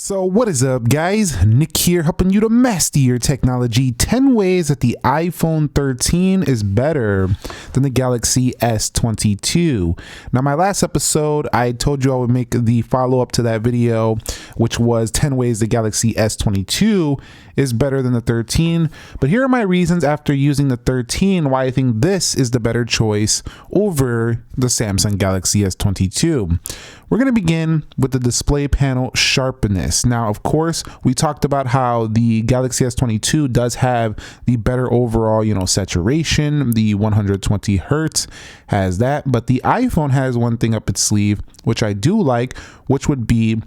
So what is up, guys? Nick here, helping you to master your technology. 10 ways that the iPhone 13 is better than the Galaxy S22. Now, my last episode, I told you I would make the follow-up to that video, which was 10 ways the Galaxy S22 is better than the 13. But here are my reasons after using the 13 why I think this is the better choice over the Samsung Galaxy S22. We're going to begin with the display panel sharpness. Now, of course, we talked about how the Galaxy S22 does have the better overall, saturation. The 120 hertz has that, but the iPhone has one thing up its sleeve, which I do like, which would be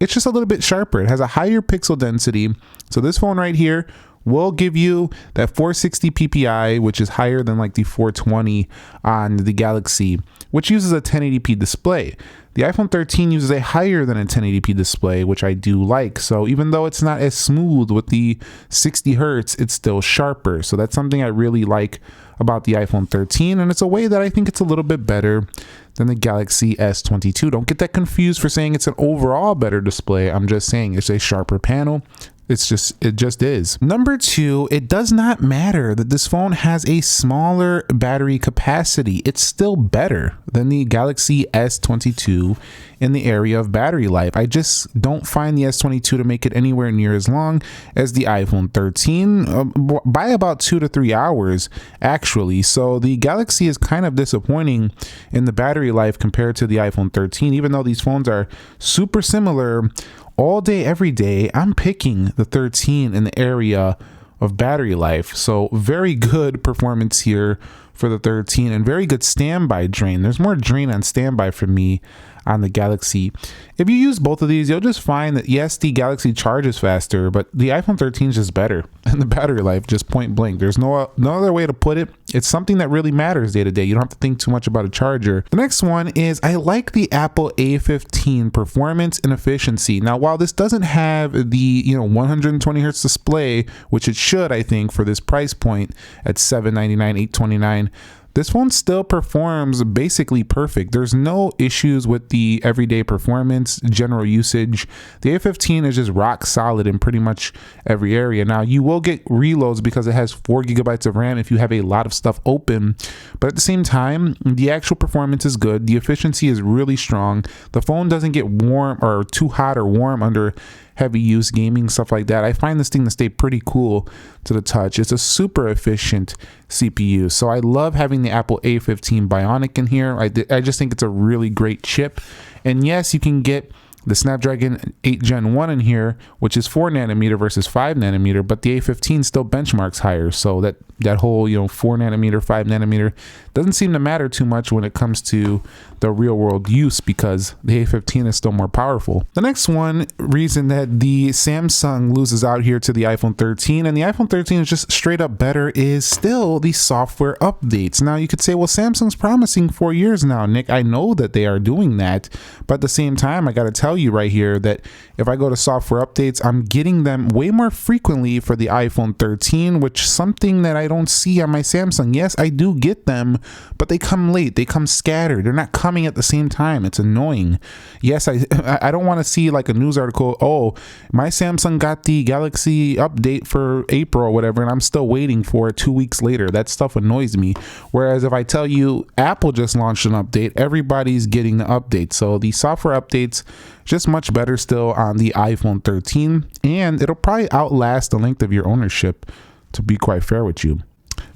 it's just a little bit sharper. It has a higher pixel density. So this phone right here will give you that 460 ppi, which is higher than like the 420 on the Galaxy, which uses a 1080p display. The iPhone 13 uses a higher than a 1080p display, which I do like. So even though it's not as smooth with the 60 hertz, it's still sharper. So that's something I really like about the iPhone 13, and it's a way that I think it's a little bit better than the Galaxy S22. Don't get that confused for saying it's an overall better display. I'm just saying it's a sharper panel. It just is. Number two, it does not matter that this phone has a smaller battery capacity. It's still better than the Galaxy S22 in the area of battery life. I just don't find the S22 to make it anywhere near as long as the iPhone 13 by about 2 to 3 hours, actually. So the Galaxy is kind of disappointing in the battery life compared to the iPhone 13, even though these phones are super similar. All day, every day, I'm picking the 13 in the area of battery life. So very good performance here for the 13 and very good standby drain. There's more drain on standby for me on the Galaxy. If you use both of these, you'll just find that yes, the Galaxy charges faster, but the iPhone 13 is just better and the battery life, just point blank. There's no other way to put it. It's something that really matters day to day. You don't have to think too much about a charger. The next one is I like the Apple A15 performance and efficiency. Now, while this doesn't have the 120 hertz display, which it should, I think, for this price point at $799, $829, this phone still performs basically perfect. There's no issues with the everyday performance, general usage. The A15 is just rock solid in pretty much every area. Now, you will get reloads because it has 4 gigabytes of RAM if you have a lot of stuff open. But at the same time, the actual performance is good. The efficiency is really strong. The phone doesn't get warm or too hot or warm under heavy use, gaming, stuff like that. I find this thing to stay pretty cool to the touch. It's a super efficient CPU. So I love having the Apple A15 Bionic in here. I just think it's a really great chip. And yes, you can get the Snapdragon 8 Gen 1 in here, which is 4 nanometer versus 5 nanometer, but the A15 still benchmarks higher. So that whole 4 nanometer, 5 nanometer doesn't seem to matter too much when it comes to the real world use because the A15 is still more powerful. The next one reason that the Samsung loses out here to the iPhone 13 and the iPhone 13 is just straight up better is still the software updates. Now you could say, well, Samsung's promising 4 years now, Nick. I know that they are doing that, but at the same time, I got to tell you right here that if I go to software updates, I'm getting them way more frequently for the iPhone 13, which is something that I don't see on my Samsung. Yes, I do get them, but they come late. They come scattered. They're not coming at the same time. It's annoying. Yes, I don't want to see like a news article, oh, my Samsung got the Galaxy update for April or whatever, and I'm still waiting for it 2 weeks later. That stuff annoys me. Whereas if I tell you Apple just launched an update, everybody's getting the update. So the software updates just much better still on the iPhone 13, and it'll probably outlast the length of your ownership, to be quite fair with you.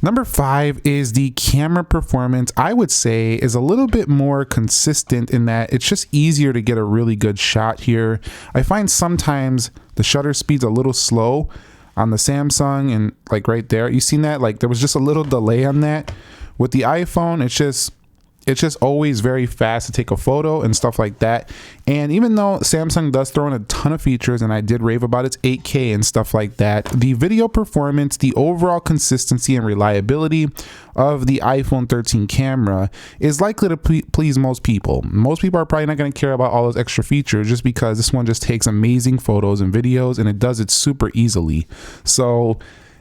Number 5 is the camera performance. I would say is a little bit more consistent in that it's just easier to get a really good shot here. I find sometimes the shutter speed's a little slow on the Samsung, and like right there, you seen that? Like there was just a little delay on that. With the iPhone, it's just always very fast to take a photo and stuff like that. And even though Samsung does throw in a ton of features, and I did rave about its 8K and stuff like that, the video performance, the overall consistency and reliability of the iPhone 13 camera is likely to please most people. Most people are probably not going to care about all those extra features just because this one just takes amazing photos and videos, and it does it super easily. So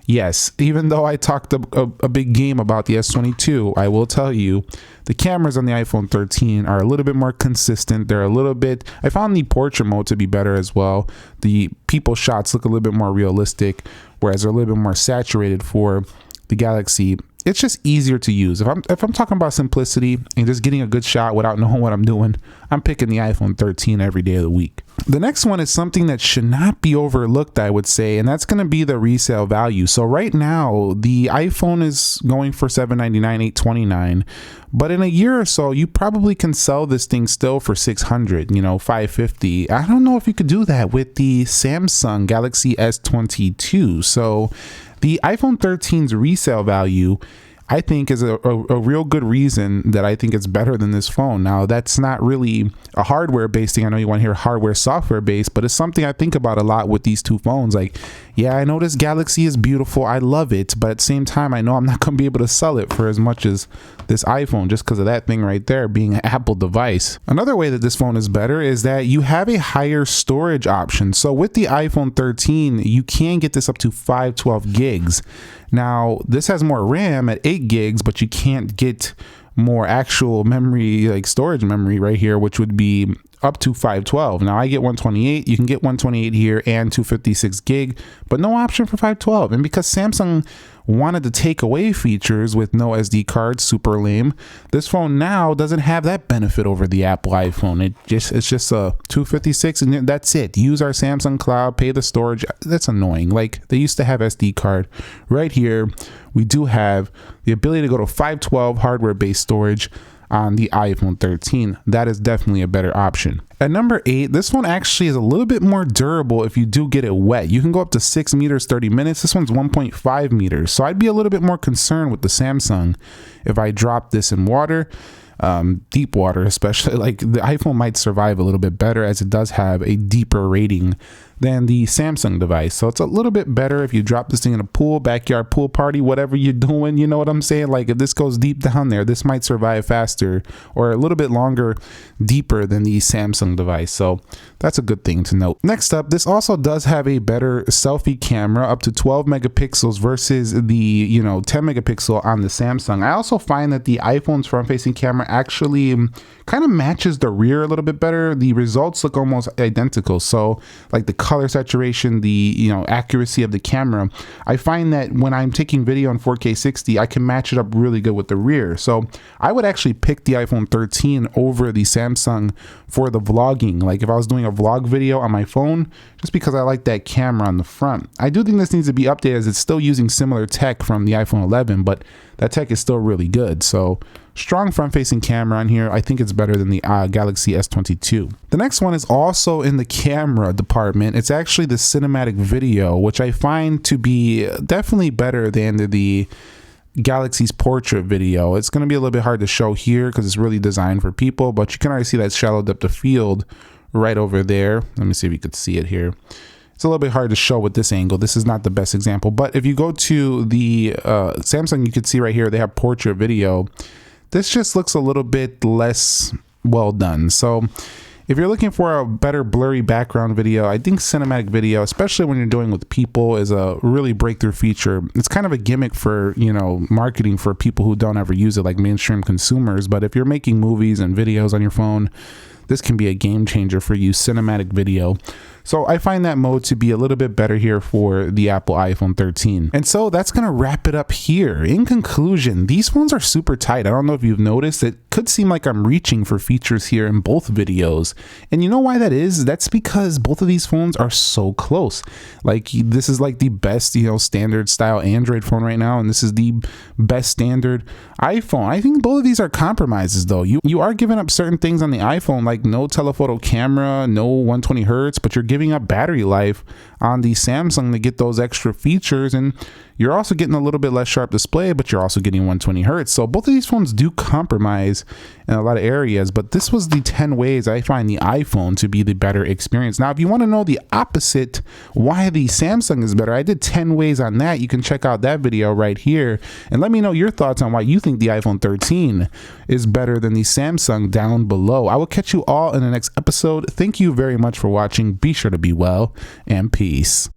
Yes, even though I talked a big game about the S22, I will tell you the cameras on the iPhone 13 are a little bit more consistent. They're a little bit, I found the portrait mode to be better as well. The people shots look a little bit more realistic, whereas they're a little bit more saturated for the Galaxy. It's just easier to use. If I'm talking about simplicity and just getting a good shot without knowing what I'm doing, I'm picking the iPhone 13 every day of the week. The next one is something that should not be overlooked, I would say, and that's going to be the resale value. So right now, the iPhone is going for $799, $829, but in a year or so, you probably can sell this thing still for $600, $550. I don't know if you could do that with the Samsung Galaxy S22. So the iPhone 13's resale value, I think, is a real good reason that I think it's better than this phone. Now, that's not really a hardware-based thing. I know you want to hear hardware, software-based, but it's something I think about a lot with these two phones. Like, yeah, I know this Galaxy is beautiful. I love it. But at the same time, I know I'm not going to be able to sell it for as much as this iPhone just because of that thing right there being an Apple device. Another way that this phone is better is that you have a higher storage option. So with the iPhone 13, you can get this up to 512 gigs. Now, this has more RAM at 8 gigs, but you can't get more actual memory, like storage memory right here, which would be up to 512. Now I get 128. You can get 128 here and 256 gig, but no option for 512. And because Samsung wanted to take away features with no SD card, super lame, this phone now doesn't have that benefit over the Apple iPhone. It's just a 256 and that's it. Use our Samsung Cloud, pay the storage. That's annoying. Like, they used to have SD card. Right here, we do have the ability to go to 512 hardware-based storage on the iPhone 13. That is definitely a better option. At number 8, this one actually is a little bit more durable if you do get it wet. You can go up to 6 meters, 30 minutes. This one's 1.5 meters. So I'd be a little bit more concerned with the Samsung if I drop this in water. Deep water especially. Like, the iPhone might survive a little bit better as it does have a deeper rating than the Samsung device. So it's a little bit better if you drop this thing in a pool, backyard pool party, whatever you're doing, you know what I'm saying? Like, if this goes deep down there, this might survive faster or a little bit longer, deeper than the Samsung device. So that's a good thing to note. Next up, this also does have a better selfie camera, up to 12 megapixels versus the 10 megapixel on the Samsung. I also find that the iPhone's front-facing camera actually kind of matches the rear a little bit better. The results look almost identical. So like the color saturation, the accuracy of the camera, I find that when I'm taking video in 4K 60, I can match it up really good with the rear. So I would actually pick the iPhone 13 over the Samsung for the vlogging. Like, if I was doing a vlog video on my phone, just because I like that camera on the front. I do think this needs to be updated as it's still using similar tech from the iPhone 11, but that tech is still really good. So strong front-facing camera on here. I think it's better than the Galaxy S22. The next one is also in the camera department. It's actually the cinematic video, which I find to be definitely better than the Galaxy's portrait video. It's going to be a little bit hard to show here because it's really designed for people, but you can already see that shallow depth of field right over there. Let me see if you could see it here. It's a little bit hard to show with this angle. This is not the best example, but if you go to the Samsung, you can see right here, they have portrait video. This just looks a little bit less well done. So if you're looking for a better blurry background video, I think cinematic video, especially when you're doing with people, is a really breakthrough feature. It's kind of a gimmick for, marketing for people who don't ever use it, like mainstream consumers. But if you're making movies and videos on your phone, this can be a game changer for you, cinematic video. So I find that mode to be a little bit better here for the Apple iPhone 13. And so that's going to wrap it up here. In conclusion, these phones are super tight. I don't know if you've noticed. It could seem like I'm reaching for features here in both videos. And you know why that is? That's because both of these phones are so close. Like, this is like the best, standard style Android phone right now. And this is the best standard iPhone. I think both of these are compromises though. You are giving up certain things on the iPhone, like no telephoto camera, no 120 hertz, but you're giving up battery life on the Samsung to get those extra features, and you're also getting a little bit less sharp display, but you're also getting 120 hertz. So both of these phones do compromise in a lot of areas, but this was the 10 ways I find the iPhone to be the better experience. Now, if you want to know the opposite, why the Samsung is better, I did 10 ways on that. You can check out that video right here and let me know your thoughts on why you think the iPhone 13 is better than the Samsung down below. I will catch you all in the next episode. Thank you very much for watching. Be sure to be well, and peace.